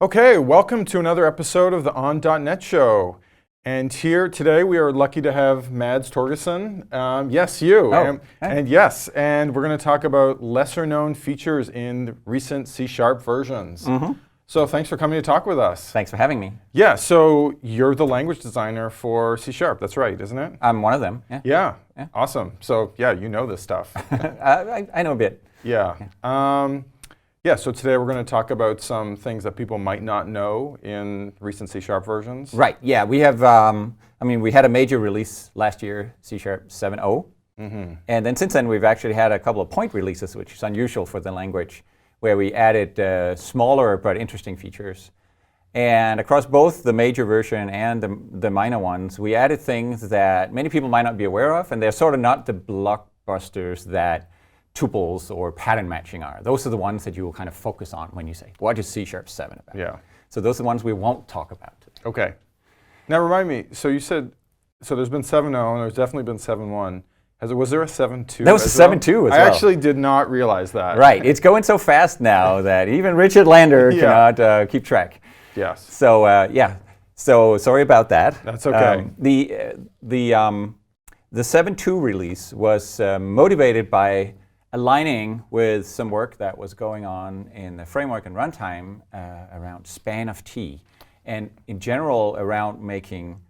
Okay, welcome to another episode of the On.NET Show. And here today we are lucky to have Mads Torgersen. Yes, you. Oh, and yes, and we're going to talk about lesser known features in recent C# versions. So thanks for coming to talk with us. Thanks for having me. Yeah, so you're the language designer for C#. That's right, isn't it? I'm one of them. Yeah. Awesome. So yeah, you know this stuff. I know a bit. Yeah. So today we're going to talk about some things that people might not know in recent C# versions. Right. Yeah, we have. We had a major release last year, C# 7.0, and then since then we've actually had a couple of point releases, which is unusual for the language, where we added smaller but interesting features. And across both the major version and the minor ones, we added things that many people might not be aware of, and they're sort of not the blockbusters that tuples or pattern matching are. Those are the ones that you will kind of focus on when you say, what is C# 7 about? Yeah. So those are the ones we won't talk about today. Okay. Now remind me, so you said, so there's been 7.0 and there's definitely been 7.1. Was there a 7.2? There was a 7.2 as well. I actually did not realize that. Right. It's going so fast now that even Richard Lander cannot keep track. Yes. So, So sorry about that. That's okay. The 7.2 release was motivated by aligning with some work that was going on in the framework and runtime around span of T, and in general around making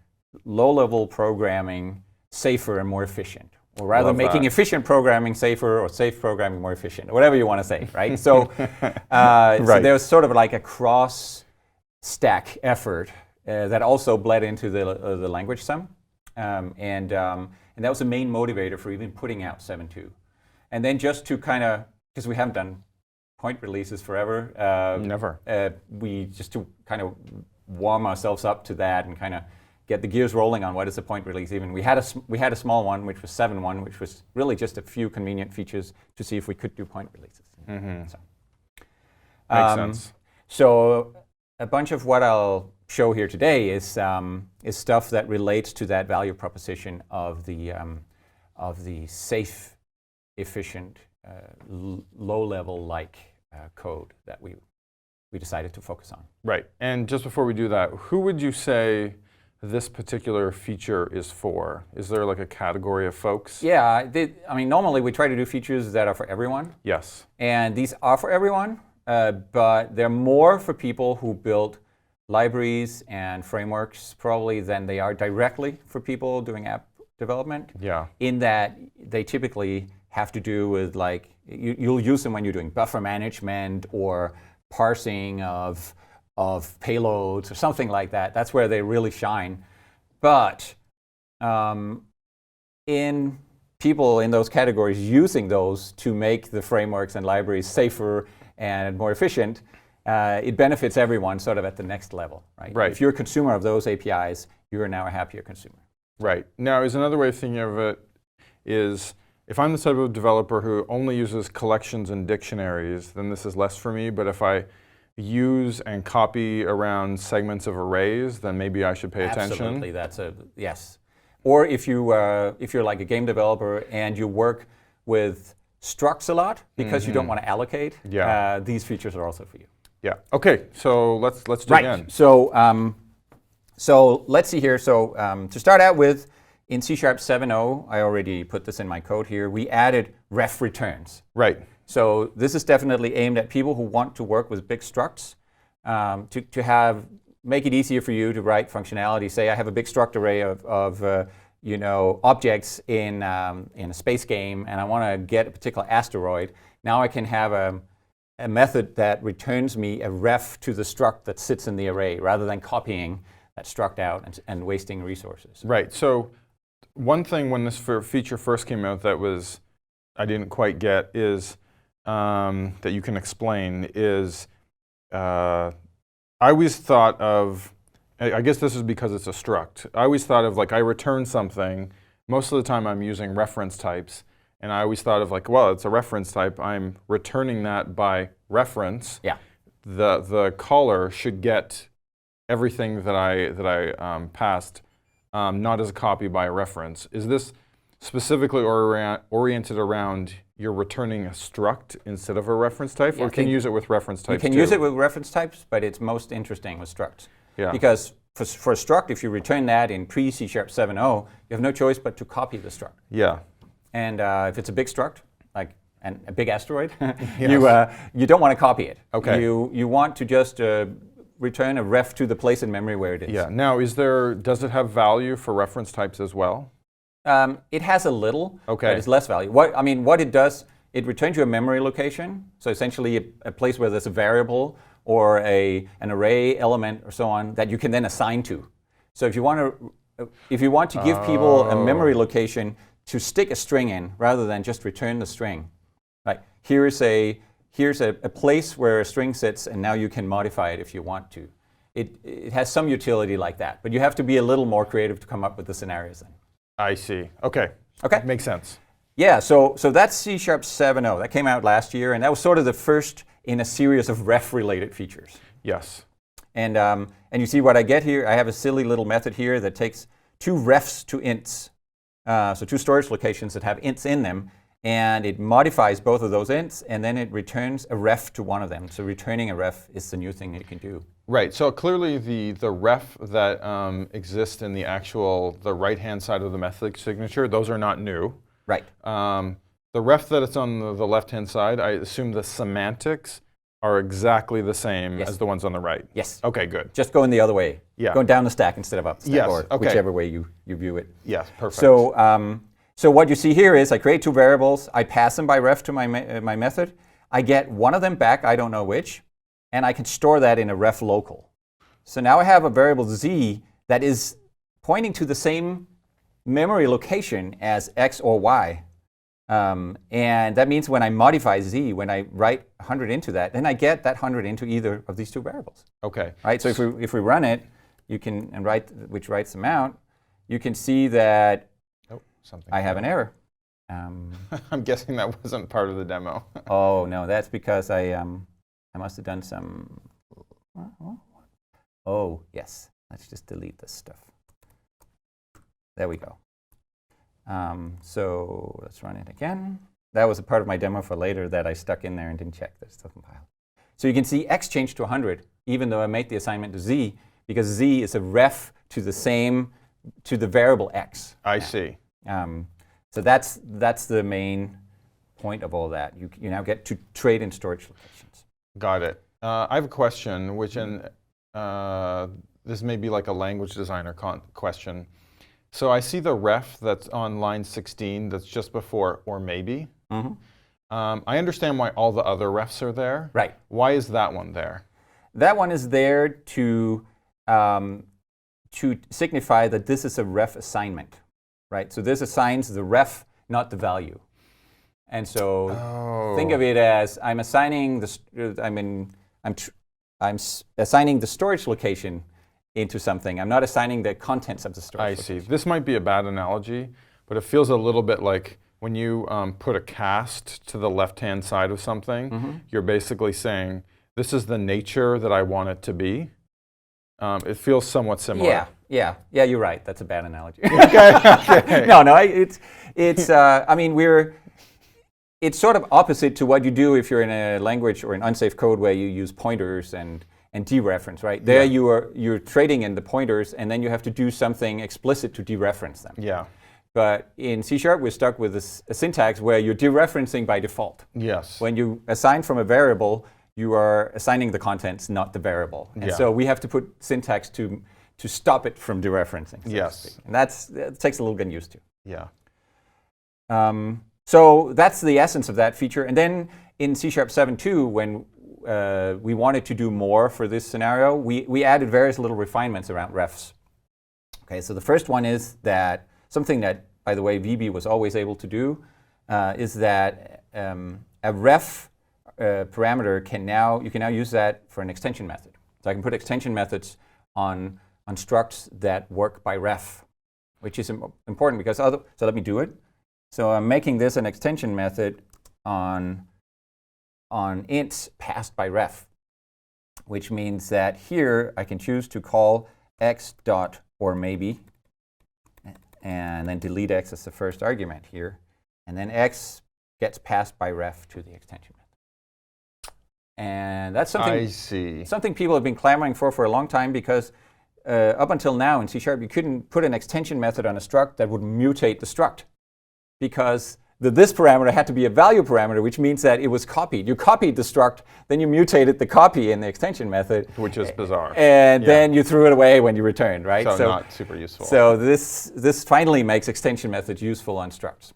low-level programming safer and more efficient, or rather making efficient programming safer or safe programming more efficient, or whatever you want to say, right? So, so there was sort of like a cross-stack effort that also bled into the language sum, and that was the main motivator for even putting out 7.2. And then just to kind of, because we haven't done point releases forever. Never. We just to kind of warm ourselves up to that and kind of get the gears rolling on what is a point release even. We had a small one, which was 7.1, which was really just a few convenient features to see if we could do point releases. So. Makes sense. So a bunch of what I'll show here today is stuff that relates to that value proposition of the safe, efficient, low-level like code that we decided to focus on. Right. And just before we do that, who would you say this particular feature is for? Is there like a category of folks? Yeah. Normally we try to do features that are for everyone. Yes. And these are for everyone, but they're more for people who build libraries and frameworks probably than they are directly for people doing app development. Yeah. In that they typically have to do with, like, you'll use them when you're doing buffer management or parsing of payloads or something like that. That's where they really shine. But in people in those categories using those to make the frameworks and libraries safer and more efficient, it benefits everyone sort of at the next level, right? Right. If you're a consumer of those APIs, you are now a happier consumer. Right. Now, is another way of thinking of it is, if I'm the type of developer who only uses collections and dictionaries, then this is less for me. But if I use and copy around segments of arrays, then maybe I should pay attention. Absolutely, yes. Or if you're like a game developer and you work with structs a lot because you don't want to allocate, these features are also for you. Yeah. Okay. So let's dig in. So let's see here. So to start out with, in C# 7.0, I already put this in my code here, we added ref returns. Right. So this is definitely aimed at people who want to work with big structs, to make it easier for you to write functionality. Say I have a big struct array of objects in a space game, and I want to get a particular asteroid. Now I can have a method that returns me a ref to the struct that sits in the array, rather than copying that struct out and wasting resources. Right. So one thing when this feature first came out that I didn't quite get is that you can explain is I always thought of, I guess this is because it's a struct. I always thought of, like, I return something. Most of the time I'm using reference types, and I always thought of, like, well, it's a reference type. I'm returning that by reference. Yeah. The caller should get everything that I passed, not as a copy by a reference. Is this specifically oriented around you're returning a struct instead of a reference type, Yeah, or can you use it with reference types You can use it with reference types, but it's most interesting with structs. Yeah. Because for a struct, if you return that in pre-C# 7.0, you have no choice but to copy the struct. Yeah. And if it's a big struct, like a big asteroid, Yes. you don't want to copy it. Okay. You want to just return a ref to the place in memory where it is. Yeah. Now, does it have value for reference types as well? It has a little, Okay. but it's less value. What it does, it returns you a memory location, so essentially a place where there's a variable or an array element or so on that you can then assign to. So if you want to give people a memory location to stick a string in rather than just return the string, right? Here's a place where a string sits, and now you can modify it if you want to. It has some utility like that, but you have to be a little more creative to come up with the scenarios then. I see. Okay. Okay. Makes sense. Yeah, so that's C# 7.0. That came out last year, and that was sort of the first in a series of ref-related features. Yes. And you see what I get here? I have a silly little method here that takes two refs to ints, so two storage locations that have ints in them, and it modifies both of those ints, and then it returns a ref to one of them. So returning a ref is the new thing that you can do. Right. So clearly the ref that exists in the right-hand side of the method signature, those are not new. Right. The ref that it's on the left-hand side, I assume the semantics are exactly the same Yes. as the ones on the right. Yes. Okay, good. Just going the other way. Yeah. Going down the stack instead of up the stack, Yes, or okay. whichever way you view it. Yes, perfect. So what you see here is I create two variables. I pass them by ref to my method. I get one of them back, I don't know which, and I can store that in a ref local. So now I have a variable z that is pointing to the same memory location as x or y. And that means when I modify z, when I write 100 into that, then I get that 100 into either of these two variables. Okay. Right. So if we run it, which writes them out, you can see that Something. I have an error. I'm guessing that wasn't part of the demo. Oh no, that's because I must have done some. Oh yes, let's just delete this stuff. There we go. So let's run it again. That was a part of my demo for later that I stuck in there and didn't check that stuff compiled. So you can see x changed to 100, even though I made the assignment to z, because z is a ref to the variable x. I see. So that's the main point of all that. You now get to trade in storage locations. Got it. I have a question, this may be like a language designer question. So I see the ref that's on line 16 that's just before or maybe. Mm-hmm. I understand why all the other refs are there. Right. Why is that one there? That one is there to signify that this is a ref assignment, right? So this assigns the ref, not the value. And so think of it as I'm assigning I'm assigning the storage location into something. I'm not assigning the contents of the storage location. I see. This might be a bad analogy, but it feels a little bit like when you put a cast to the left-hand side of something, you're basically saying, this is the nature that I want it to be. It feels somewhat similar. Yeah, you're right. That's a bad analogy. Okay. No, it's sort of opposite to what you do if you're in a language or in unsafe code where you use pointers and dereference, right? There you're trading in the pointers, and then you have to do something explicit to dereference them. Yeah. But in C# we're stuck with a syntax where you're dereferencing by default. Yes. When you assign from a variable, you are assigning the contents, not the variable. And so we have to put syntax to stop it from dereferencing. Yes. And that takes a little getting used to. Yeah. So that's the essence of that feature. And then in C# 7.2, when we wanted to do more for this scenario, we added various little refinements around refs. Okay, so the first one is that something that, by the way, VB was always able to do is that a ref parameter you can now use that for an extension method. So I can put extension methods on structs that work by ref, which is important because so let me do it. So I'm making this an extension method on ints passed by ref, which means that here I can choose to call x dot or maybe, and then delete x as the first argument here, and then x gets passed by ref to the extension method. And that's something, I see. something people have been clamoring for a long time, because up until now in C#, you couldn't put an extension method on a struct that would mutate the struct, because this parameter had to be a value parameter, which means that it was copied. You copied the struct, then you mutated the copy in the extension method. Which is bizarre. And then you threw it away when you returned, right? So not super useful. So this finally makes extension methods useful on structs.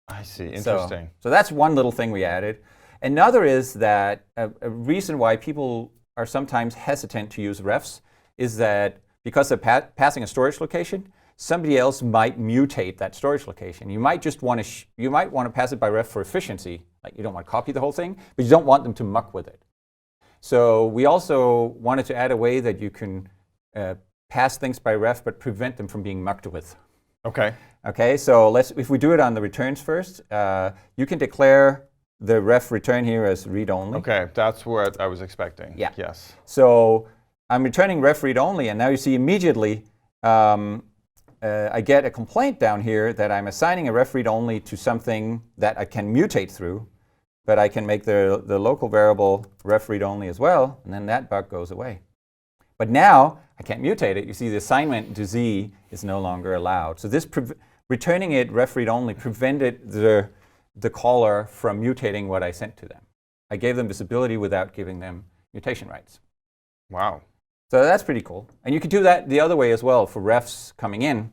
I see. Interesting. So that's one little thing we added. Another is that a reason why people are sometimes hesitant to use refs is that because they're passing a storage location, somebody else might mutate that storage location. You might just want to pass it by ref for efficiency. Like, you don't want to copy the whole thing, but you don't want them to muck with it. So we also wanted to add a way that you can pass things by ref but prevent them from being mucked with. Okay. Okay, so if we do it on the returns first, you can declare the ref return here as read-only. Okay, that's what I was expecting. Yeah. Yes. So I'm returning ref read-only, and now you see immediately I get a complaint down here that I'm assigning a ref read-only to something that I can mutate through, but I can make the local variable ref read-only as well, and then that bug goes away. But now I can't mutate it. You see the assignment to Z is no longer allowed. So this returning it ref read-only prevented the caller from mutating what I sent to them. I gave them visibility without giving them mutation rights. Wow. So that's pretty cool. And you could do that the other way as well for refs coming in.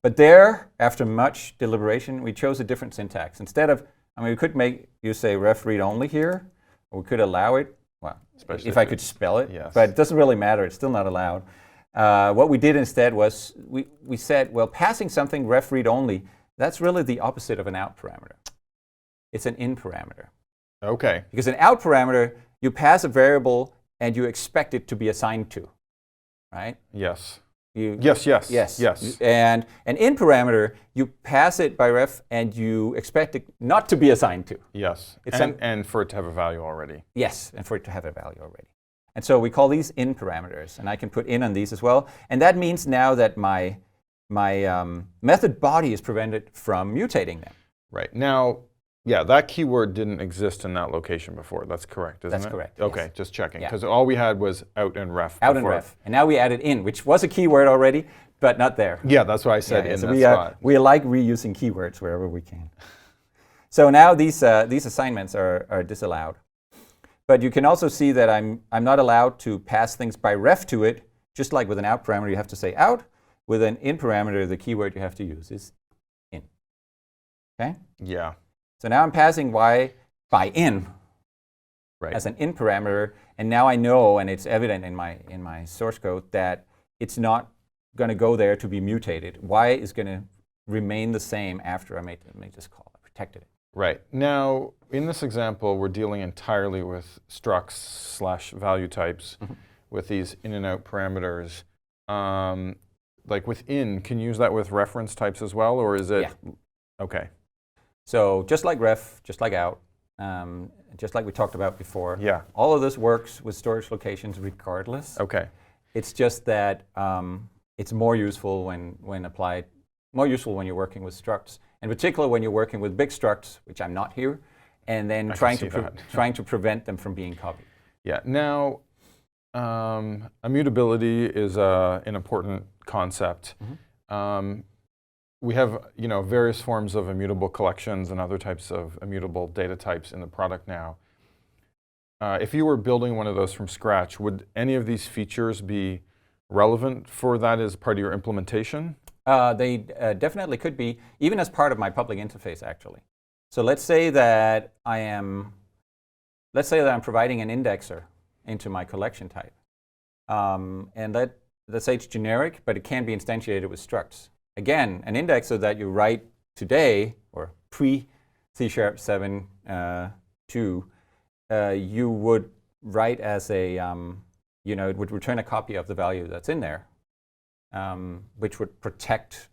But there, after much deliberation, we chose a different syntax. Instead of, we could make you say ref read only here, or we could allow it. Well, especially if I could spell it, yes. But it doesn't really matter. It's still not allowed. What we did instead was we said, well, passing something ref read only, that's really the opposite of an out parameter. It's an in parameter. Okay. Because an out parameter, you pass a variable and you expect it to be assigned to. Right? Yes. Yes. Yes. And an in parameter, you pass it by ref and you expect it not to be assigned to. Yes. And for it to have a value already. Yes, and for it to have a value already. And so we call these in parameters, and I can put in on these as well. And that means now that my method body is prevented from mutating them. Right. Now, yeah, that keyword didn't exist in that location before. That's correct, isn't it? That's correct. Okay, yes. just checking. Because all we had was out and ref. Out and ref. And now we added in, which was a keyword already, but not there. Yeah, that's why I said in so that spot. We like reusing keywords wherever we can. So now these assignments are disallowed. But you can also see that I'm not allowed to pass things by ref to it. Just like with an out parameter, you have to say out. With an in parameter, the keyword you have to use is in. Okay? Yeah. So now I'm passing y by in as an in parameter, and now I know, and it's evident in my source code, that it's not going to go there to be mutated. Y is going to remain the same after I make this call. I protected it. Right. Now, in this example, we're dealing entirely with structs / value types with these in and out parameters. Like within, can you use that with reference types as well, or is it? Yeah. Okay. So just like ref, just like out, just like we talked about before, yeah, all of this works with storage locations regardless. Okay. It's just that it's more useful when applied, more useful when you're working with structs, in particular when you're working with big structs, which I'm not here, and then trying to prevent them from being copied. Yeah. Now, immutability is an important concept. We have, various forms of immutable collections and other types of immutable data types in the product now. If you were building one of those from scratch, would any of these features be relevant for that as part of your implementation? They definitely could be, even as part of my public interface, actually. So let's say that I'm providing an indexer into my collection type, and let's say it's generic, but it can be instantiated with structs. Again, an indexer that you write today, or pre-C# 7.2, you would write as a, it would return a copy of the value that's in there, which would protect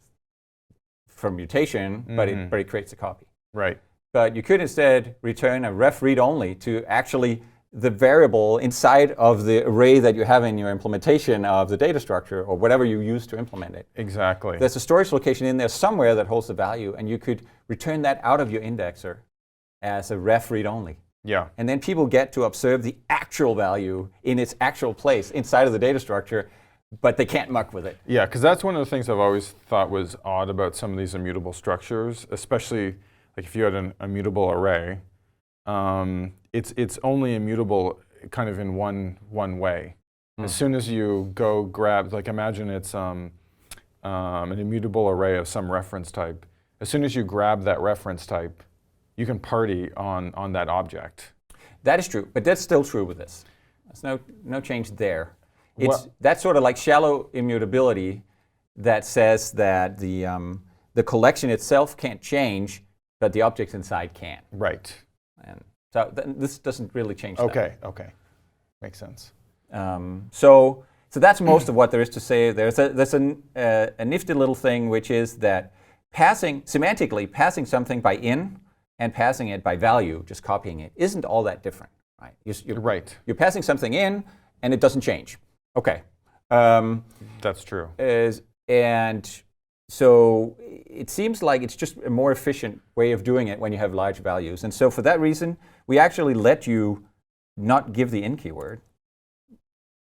from mutation, but it creates a copy. Right. But you could instead return a ref read only to actually the variable inside of the array that you have in your implementation of the data structure, or whatever you use to implement it. Exactly. There's a storage location in there somewhere that holds the value, and you could return that out of your indexer as a ref read-only. Yeah. And then people get to observe the actual value in its actual place inside of the data structure, but they can't muck with it. Yeah, because that's one of the things I've always thought was odd about some of these immutable structures, especially like if you had an immutable array. It's only immutable kind of in one way. As soon as you go grab, like imagine it's an immutable array of some reference type. As soon as you grab that reference type, you can party on that object. That is true, but that's still true with this. There's no change there. Well, That's sort of like shallow immutability that says that the collection itself can't change, but the objects inside can. right. And so this doesn't really change that. Okay. Makes sense. So that's most of what there is to say. There's a nifty little thing, which is that semantically passing something by in and passing it by value, just copying it, isn't all that different, right? Right. You're passing something in, and it doesn't change. Okay. That's true. And so it seems like it's just a more efficient way of doing it when you have large values. And so for that reason, we actually let you not give the in keyword.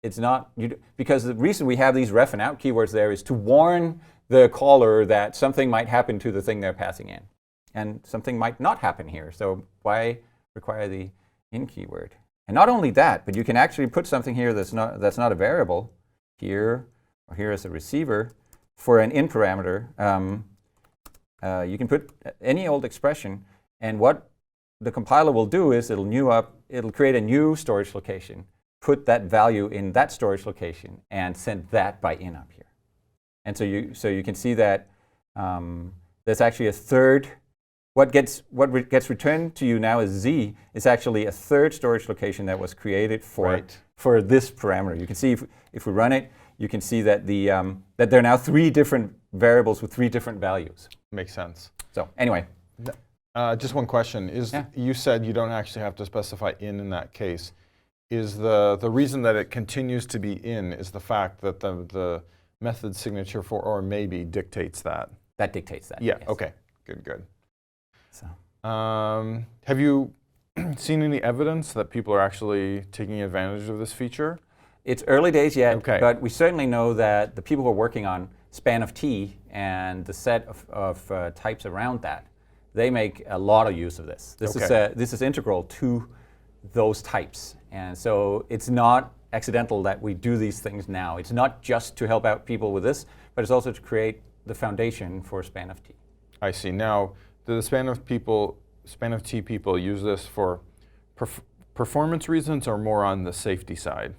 It's not, because the reason we have these ref and out keywords there is to warn the caller that something might happen to the thing they're passing in. And something might not happen here. So why require the in keyword? And not only that, but you can actually put something here that's not a variable here or here as a receiver for an in parameter. You can put any old expression, and what the compiler will do is it'll create a new storage location, put that value in that storage location, and send that by in up here. And so you can see that there's actually a third. What gets returned to you now as z is actually a third storage location that was created for this parameter. You can see if we run it, you can see that that there are now 3 different variables with 3 different values. Makes sense. So anyway, just one question. You said you don't actually have to specify in that case. Is the reason that it continues to be in is the fact that the method signature for or maybe dictates that? That dictates that. Yeah, yes. okay, good. So. Have you seen any evidence that people are actually taking advantage of this feature? It's early days yet, okay. But we certainly know that the people who are working on span of t and the set of types around that, they make a lot of use of this. This is integral to those types. And so it's not accidental that we do these things now. It's not just to help out people with this, but it's also to create the foundation for span of t. I see. Now, do the span of t people use this for performance reasons or more on the safety side?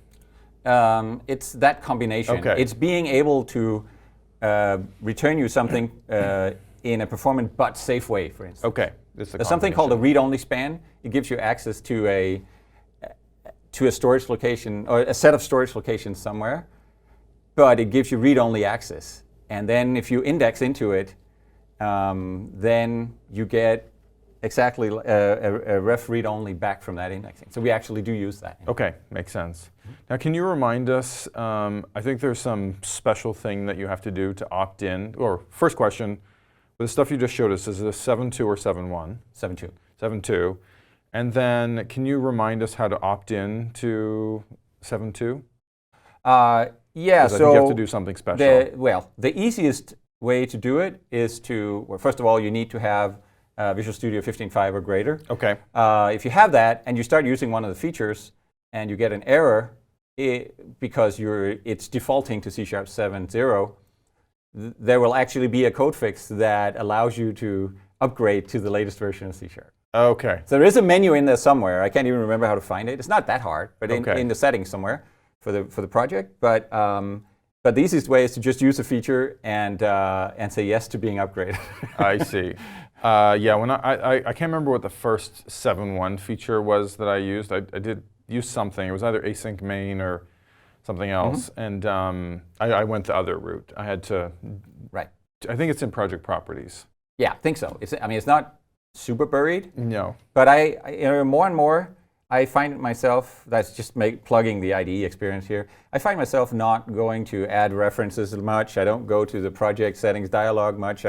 It's that combination. Okay. It's being able to return you something in a performant but safe way, for instance. Okay. There's something called a read-only span. It gives you access to a storage location or a set of storage locations somewhere, but it gives you read-only access. And then if you index into it, then you get exactly a ref read-only back from that indexing. So we actually do use that. Okay, makes sense. Now, can you remind us, I think there's some special thing that you have to do to opt in, or first question, with the stuff you just showed us, is this 7.2 or 7.1? 7.2. 7.2. And then can you remind us how to opt in to 7.2? Yeah, so I think you have to do something special. The easiest way to do it is well, first of all, you need to have Visual Studio 15.5 or greater. Okay. If you have that and you start using one of the features and you get an error because it's defaulting to C# 7.0, there will actually be a code fix that allows you to upgrade to the latest version of C#. Okay. So there is a menu in there somewhere. I can't even remember how to find it. It's not that hard, but in the settings somewhere for the project. But the easiest way is to just use a feature and say yes to being upgraded. I see. Yeah, when I can't remember what the first 7.1 feature was that I used. I did use something. It was either async main or something else, and I went the other route. I had to. Right. I think it's in project properties. Yeah, I think so. It's not super buried. No. But more and more, I find myself, that's just plugging the IDE experience here, I find myself not going to add references much. I don't go to the project settings dialog much,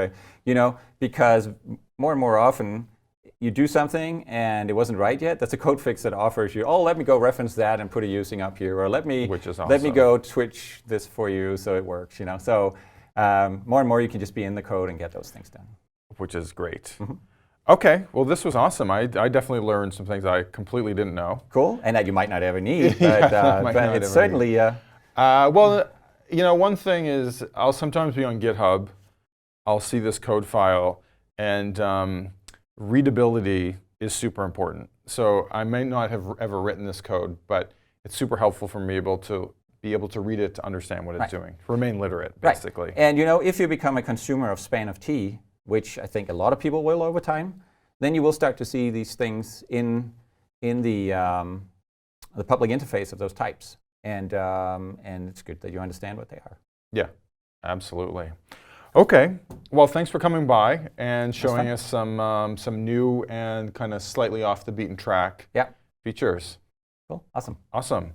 because more and more often, you do something and it wasn't right yet, that's a code fix that offers you, oh, let me go reference that and put a using up here, or let me go switch this for you so it works. So more and more you can just be in the code and get those things done. Which is great. Okay, well, this was awesome. I definitely learned some things I completely didn't know. Cool, and that you might not ever need, but it's certainly... well, one thing is I'll sometimes be on GitHub, I'll see this code file, and readability is super important. So I may not have ever written this code, but it's super helpful for me to be able to read it to understand what it's doing. Remain literate, basically. Right. And if you become a consumer of span of t, which I think a lot of people will over time, then you will start to see these things in the public interface of those types. And it's good that you understand what they are. Yeah, absolutely. Okay, well, thanks for coming by and showing us some new and kind of slightly off the beaten track features. Cool, awesome. Awesome.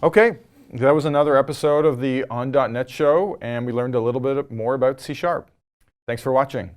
Okay, that was another episode of the On.NET show, and we learned a little bit more about C#. Thanks for watching.